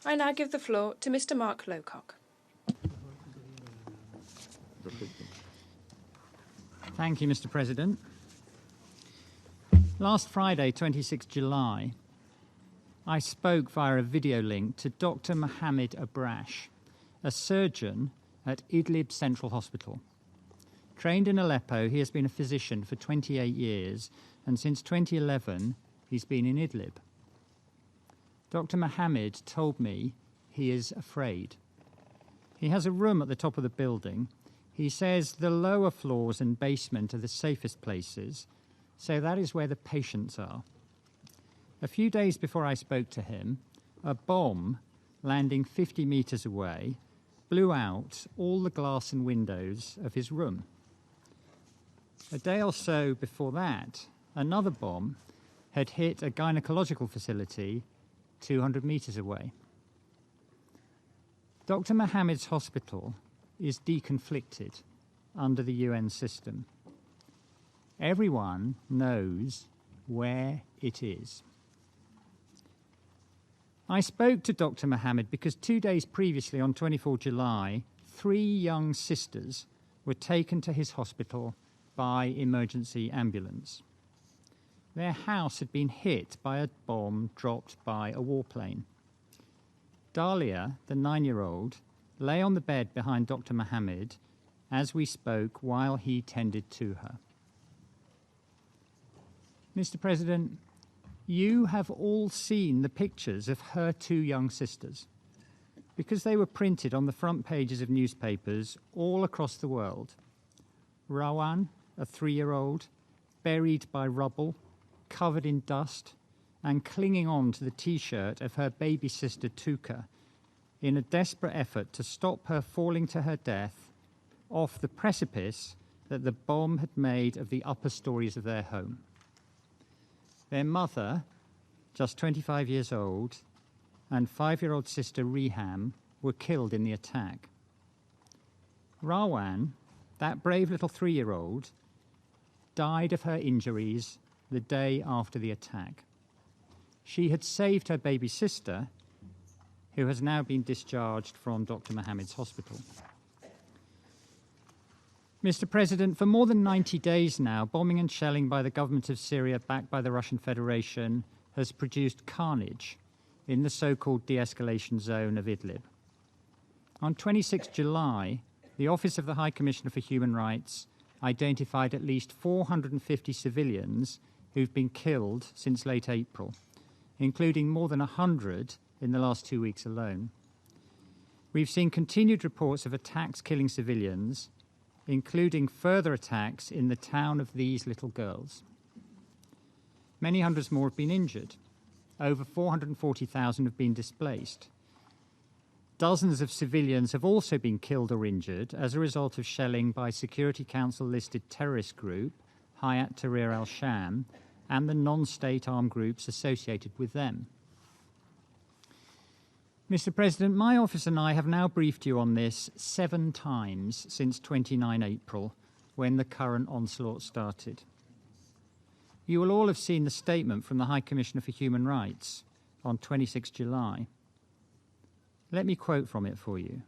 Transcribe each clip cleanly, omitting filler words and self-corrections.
I now give the floor to Mr. Mark Lowcock. Thank you, Mr. President. Last Friday, 26 July, I spoke via a video link to Dr. Mohammed Abrash, a surgeon at Idlib Central Hospital. Trained in Aleppo, he has been a physician for 28 years, and since 2011, he's been in Idlib. Dr. Mohammed told me he is afraid. He has a room at the top of the building. He says the lower floors and basement are the safest places, so that is where the patients are. A few days before I spoke to him, a bomb landing 50 meters away blew out all the glass and windows of his room. A day or so before that, another bomb had hit a gynecological facility 200 meters away. Dr. Mohammed's hospital is deconflicted under the UN system. Everyone knows where it is. I spoke to Dr. Mohammed because 2 days previously, on 24 July, 3 young sisters were taken to his hospital by emergency ambulance. Their house had been hit by a bomb dropped by a warplane. Dahlia, the 9-year-old, lay on the bed behind Dr. Mohammed as we spoke while he tended to her. Mr. President, you have all seen the pictures of her 2 young sisters because they were printed on the front pages of newspapers all across the world. Rawan, a 3-year-old, buried by rubble, covered in dust, and clinging on to the T-shirt of her baby sister Tuka in a desperate effort to stop her falling to her death off the precipice that the bomb had made of the upper stories of their home. Their mother, just 25 years old, and 5-year-old sister Reham were killed in the attack. Rawan, that brave little 3-year-old, died of her injuries the day after the attack. She had saved her baby sister, who has now been discharged from Dr. Mohammed's hospital. Mr. President, for more than 90 days now, bombing and shelling by the government of Syria, backed by the Russian Federation, has produced carnage in the so-called de-escalation zone of Idlib. On 26 July, the Office of the High Commissioner for Human Rights identified at least 450 civilians who've been killed since late April, including more than 100 in the last 2 weeks alone. We've seen continued reports of attacks killing civilians, including further attacks in the town of these little girls. Many hundreds more have been injured. Over 440,000 have been displaced. Dozens of civilians have also been killed or injured as a result of shelling by Security Council-listed terrorist group Hayat Tahrir al-Sham and the non-state armed groups associated with them. Mr. President, my office and I have now briefed you on this 7 times since 29 April, when the current onslaught started. You will all have seen the statement from the High Commissioner for Human Rights on 26 July. Let me quote from it for you.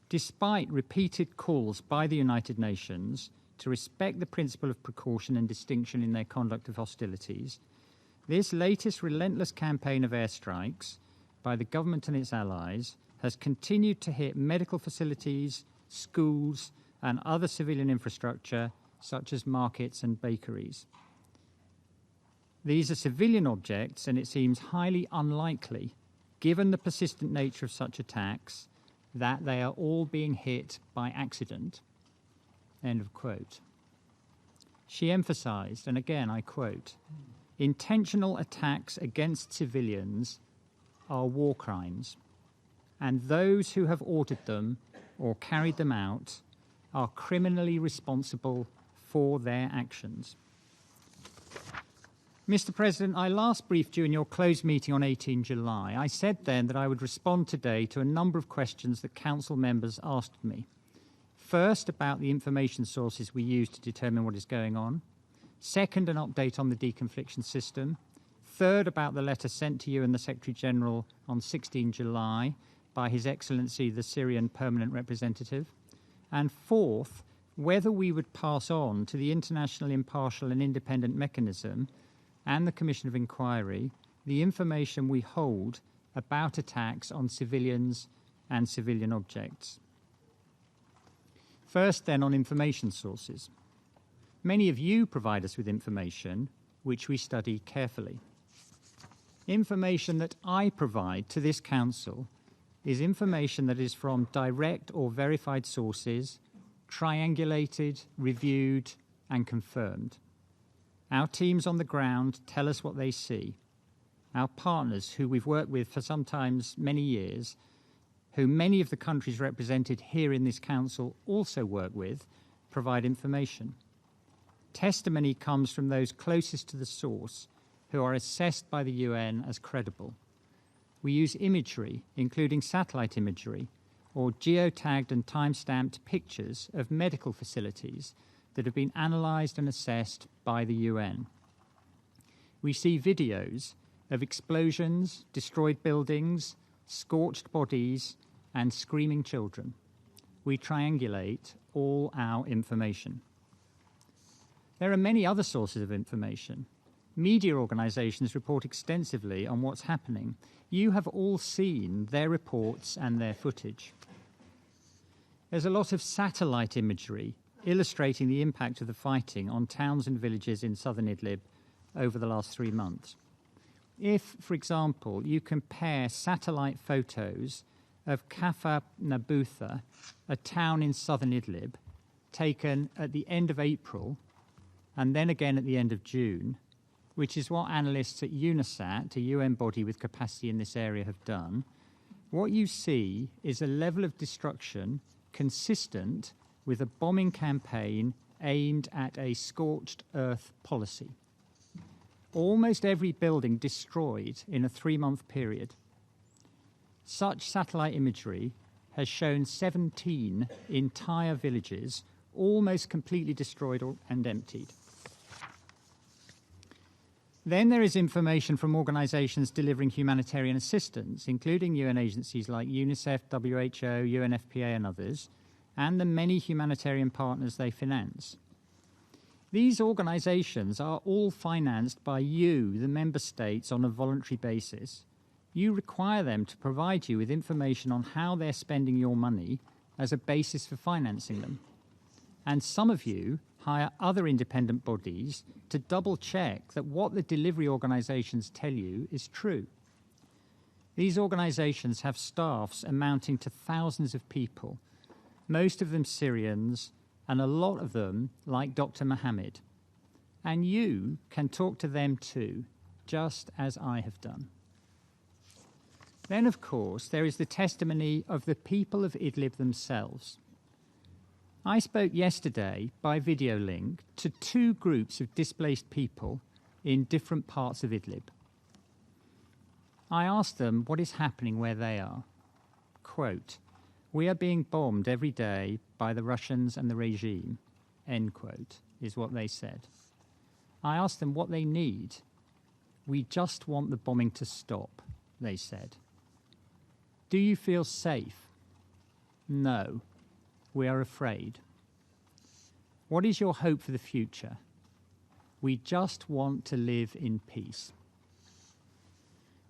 Despite repeated calls by the United Nations to respect the principle of precaution and distinction in their conduct of hostilities, this latest relentless campaign of airstrikes by the government and its allies has continued to hit medical facilities, schools, and other civilian infrastructure, such as markets and bakeries. These are civilian objects, and it seems highly unlikely, given the persistent nature of such attacks, that they are all being hit by accident. End of quote. She emphasized, and again I quote, intentional attacks against civilians are war crimes, and those who have ordered them or carried them out are criminally responsible for their actions. Mr. President, I last briefed you in your closed meeting on 18 July. I said then that I would respond today to a number of questions that Council members asked me. First, about the information sources we use to determine what is going on. Second, an update on the deconfliction system. Third, about the letter sent to you and the Secretary-General on 16 July by His Excellency the Syrian Permanent Representative. And fourth, whether we would pass on to the International Impartial and Independent Mechanism and the Commission of Inquiry the information we hold about attacks on civilians and civilian objects. First, then, on information sources. Many of you provide us with information which we study carefully. Information that I provide to this Council is information that is from direct or verified sources, triangulated, reviewed, and confirmed. Our teams on the ground tell us what they see. Our partners, who we've worked with for sometimes many years, who many of the countries represented here in this Council also work with, provide information. Testimony comes from those closest to the source, who are assessed by the UN as credible. We use imagery, including satellite imagery, or geotagged and time-stamped pictures of medical facilities that have been analysed and assessed by the UN. We see videos of explosions, destroyed buildings, scorched bodies, and screaming children. We triangulate all our information. There are many other sources of information. Media organisations report extensively on what's happening. You have all seen their reports and their footage. There's a lot of satellite imagery illustrating the impact of the fighting on towns and villages in southern Idlib over the last 3 months. If, for example, you compare satellite photos of Kafar Nabutha, a town in southern Idlib, taken at the end of April and then again at the end of June, which is what analysts at UNISAT, a UN body with capacity in this area, have done, what you see is a level of destruction consistent with a bombing campaign aimed at a scorched earth policy. Almost every building destroyed in a 3-month period. Such satellite imagery has shown 17 entire villages almost completely destroyed and emptied. Then there is information from organisations delivering humanitarian assistance, including UN agencies like UNICEF, WHO, UNFPA and others, and the many humanitarian partners they finance. These organisations are all financed by you, the member states, on a voluntary basis. You require them to provide you with information on how they're spending your money as a basis for financing them. And some of you hire other independent bodies to double-check that what the delivery organisations tell you is true. These organisations have staffs amounting to thousands of people, most of them Syrians, and a lot of them like Dr. Mohammed. And you can talk to them too, just as I have done. Then, of course, there is the testimony of the people of Idlib themselves. I spoke yesterday by video link to 2 groups of displaced people in different parts of Idlib. I asked them what is happening where they are. Quote, "We are being bombed every day by the Russians and the regime," end quote, is what they said. I asked them what they need. "We just want the bombing to stop," they said. "Do you feel safe?" "No. We are afraid." "What is your hope for the future?" "We just want to live in peace."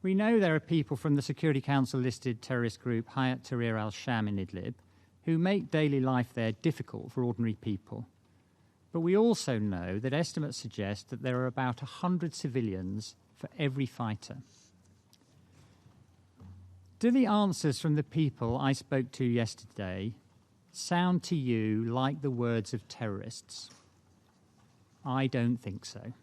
We know there are people from the Security Council listed terrorist group Hayat Tahrir al-Sham in Idlib who make daily life there difficult for ordinary people. But we also know that estimates suggest that there are about 100 civilians for every fighter. Do the answers from the people I spoke to yesterday sound to you like the words of terrorists? I don't think so.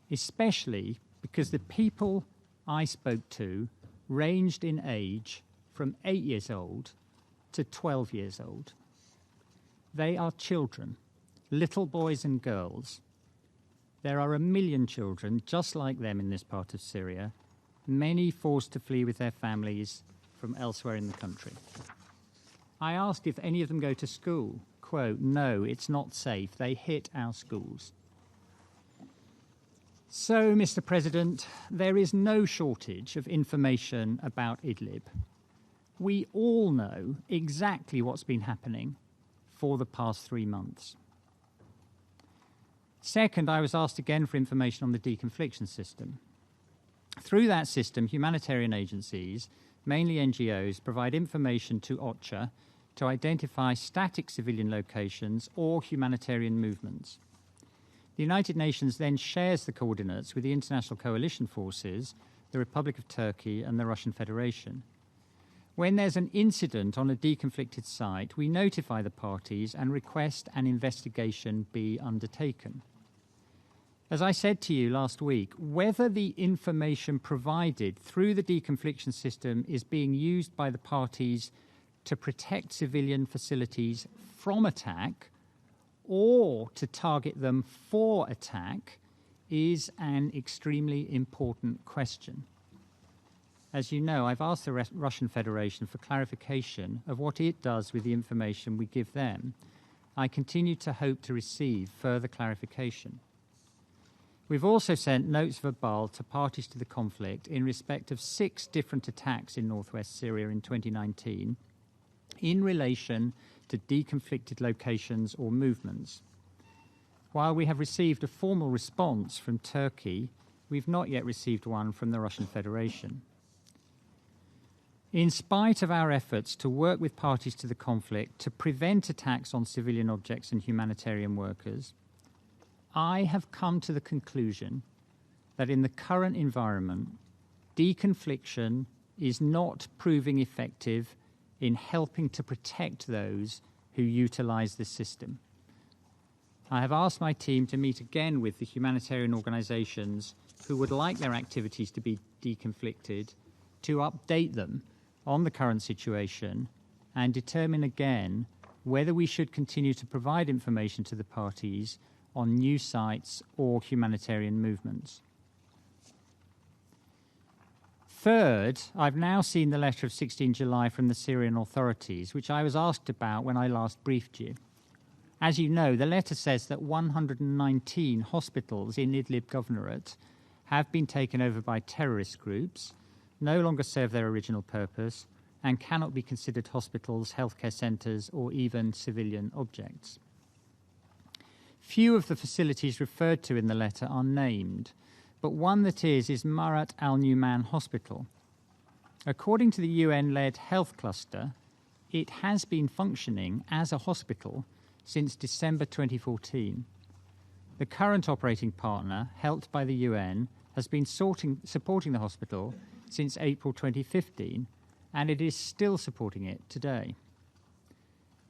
Especially because the people I spoke to ranged in age from 8 years old to 12 years old. They are children, little boys and girls. There are 1 million children just like them in this part of Syria, many forced to flee with their families from elsewhere in the country. I asked if any of them go to school. Quote, "No, it's not safe. They hit our schools." So, Mr. President, there is no shortage of information about Idlib. We all know exactly what's been happening for the past 3 months. Second, I was asked again for information on the deconfliction system. Through that system, humanitarian agencies, mainly NGOs, provide information to OCHA to identify static civilian locations or humanitarian movements. The United Nations then shares the coordinates with the international coalition forces, the Republic of Turkey and the Russian Federation. When there's an incident on a deconflicted site, we notify the parties and request an investigation be undertaken. As I said to you last week, whether the information provided through the deconfliction system is being used by the parties to protect civilian facilities from attack or to target them for attack is an extremely important question. As you know, I've asked the Russian Federation for clarification of what it does with the information we give them. I continue to hope to receive further clarification. We've also sent notes verbal to parties to the conflict in respect of 6 different attacks in northwest Syria in 2019 in relation to deconflicted locations or movements. While we have received a formal response from Turkey, we've not yet received one from the Russian Federation. In spite of our efforts to work with parties to the conflict to prevent attacks on civilian objects and humanitarian workers, I have come to the conclusion that in the current environment, deconfliction is not proving effective in helping to protect those who utilize this system. I have asked my team to meet again with the humanitarian organizations who would like their activities to be deconflicted, to update them on the current situation and determine again whether we should continue to provide information to the parties on new sites or humanitarian movements. Third, I've now seen the letter of 16 July from the Syrian authorities, which I was asked about when I last briefed you. As you know, the letter says that 119 hospitals in Idlib Governorate have been taken over by terrorist groups, no longer serve their original purpose, and cannot be considered hospitals, healthcare centres, or even civilian objects. Few of the facilities referred to in the letter are named, but one that is Marat al-Numan Hospital. According to the UN-led health cluster, it has been functioning as a hospital since December 2014. The current operating partner, helped by the UN, has been supporting the hospital since April 2015, and it is still supporting it today.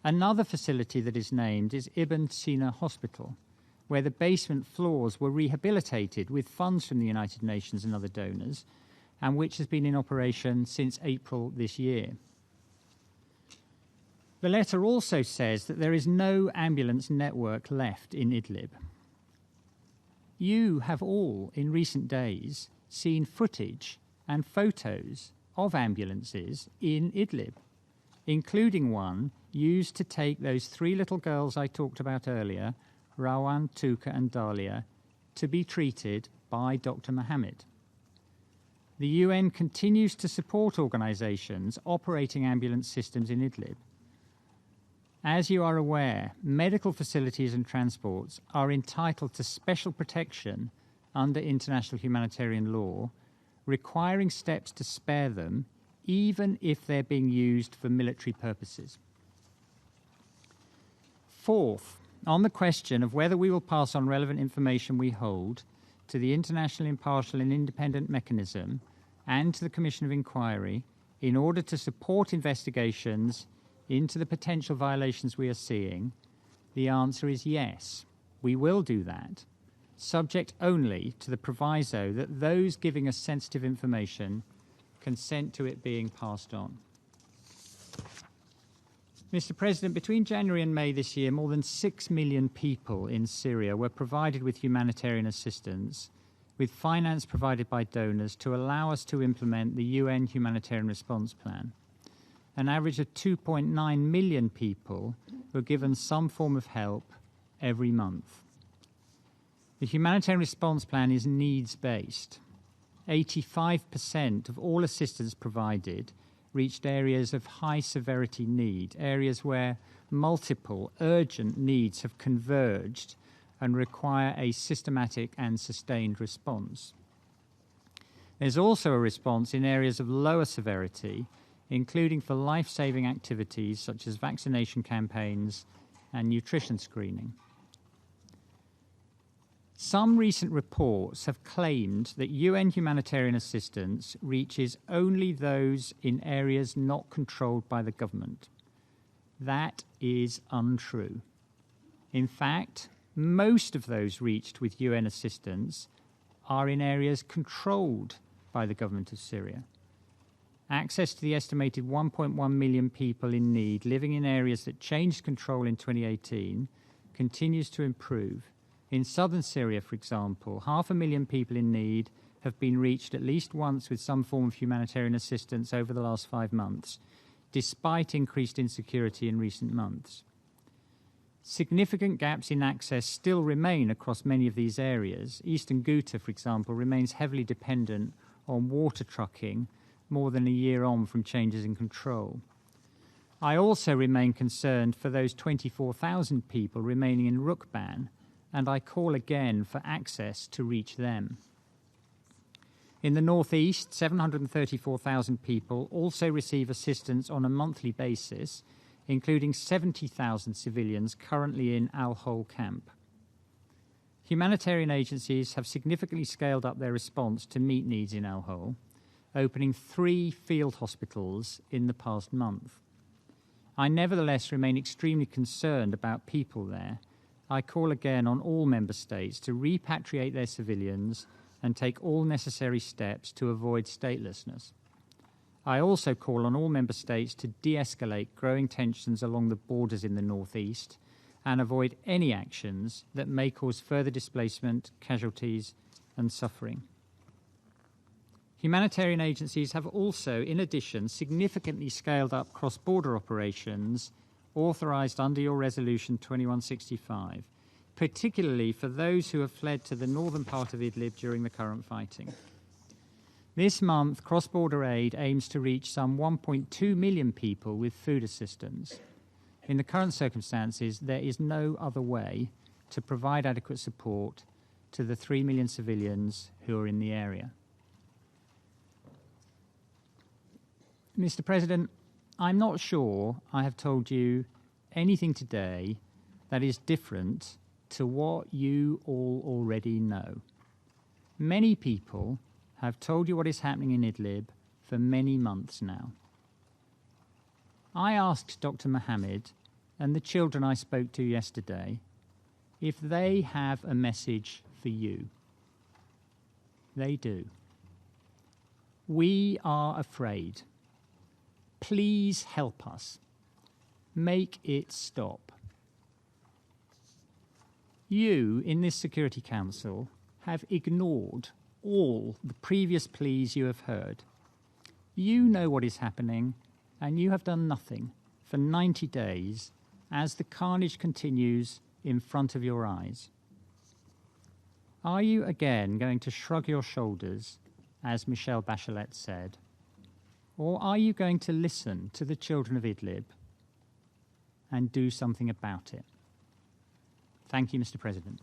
Another facility that is named is Ibn Sina Hospital, where the basement floors were rehabilitated with funds from the United Nations and other donors, and which has been in operation since April this year. The letter also says that there is no ambulance network left in Idlib. You have all, in recent days, seen footage and photos of ambulances in Idlib, including one used to take those 3 little girls I talked about earlier, Rawan, Tuka and Dalia, to be treated by Dr. Mohammed. The UN continues to support organisations operating ambulance systems in Idlib. As you are aware, medical facilities and transports are entitled to special protection under international humanitarian law, requiring steps to spare them even if they're being used for military purposes. Fourth, on the question of whether we will pass on relevant information we hold to the International Impartial and Independent Mechanism and to the Commission of Inquiry in order to support investigations into the potential violations we are seeing, the answer is yes, we will do that, subject only to the proviso that those giving us sensitive information consent to it being passed on. Mr. President, between January and May this year, more than 6 million people in Syria were provided with humanitarian assistance, with finance provided by donors to allow us to implement the UN Humanitarian Response Plan. An average of 2.9 million people were given some form of help every month. The The humanitarian response plan is needs-based. 85% of all assistance provided reached areas of high severity need, areas where multiple urgent needs have converged and require a systematic and sustained response. There's also a response in areas of lower severity, including for life-saving activities such as vaccination campaigns and nutrition screening. Some recent reports have claimed that UN humanitarian assistance reaches only those in areas not controlled by the government. That is untrue. In fact, most of those reached with UN assistance are in areas controlled by the Government of Syria. Access to the estimated 1.1 million people in need living in areas that changed control in 2018 continues to improve. In southern Syria, for example, 500,000 people in need have been reached at least once with some form of humanitarian assistance over the last 5 months, despite increased insecurity in recent months. Significant gaps in access still remain across many of these areas. Eastern Ghouta, for example, remains heavily dependent on water trucking more than a year on from changes in control. I also remain concerned for those 24,000 people remaining in Rukban, and I call again for access to reach them. In the northeast, 734,000 people also receive assistance on a monthly basis, including 70,000 civilians currently in Al-Hol camp. Humanitarian agencies have significantly scaled up their response to meet needs in Al-Hol, opening 3 field hospitals in the past month. I nevertheless remain extremely concerned about people there. I call again on all member states to repatriate their civilians and take all necessary steps to avoid statelessness. I also call on all member states to de-escalate growing tensions along the borders in the northeast and avoid any actions that may cause further displacement, casualties, and suffering. Humanitarian agencies have also, in addition, significantly scaled up cross-border operations authorised under your Resolution 2165, particularly for those who have fled to the northern part of Idlib during the current fighting. This month, cross-border aid aims to reach some 1.2 million people with food assistance. In the current circumstances, there is no other way to provide adequate support to the 3 million civilians who are in the area. Mr. President, I'm not sure I have told you anything today that is different to what you all already know. Many people have told you what is happening in Idlib for many months now. I asked Dr. Mohammed and the children I spoke to yesterday if they have a message for you. They do. We are afraid. Please help us. Make it stop. You, in this Security Council, have ignored all the previous pleas you have heard. You know what is happening, and you have done nothing for 90 days as the carnage continues in front of your eyes. Are you again going to shrug your shoulders, as Michelle Bachelet said? Or are you going to listen to the children of Idlib and do something about it? Thank you, Mr. President.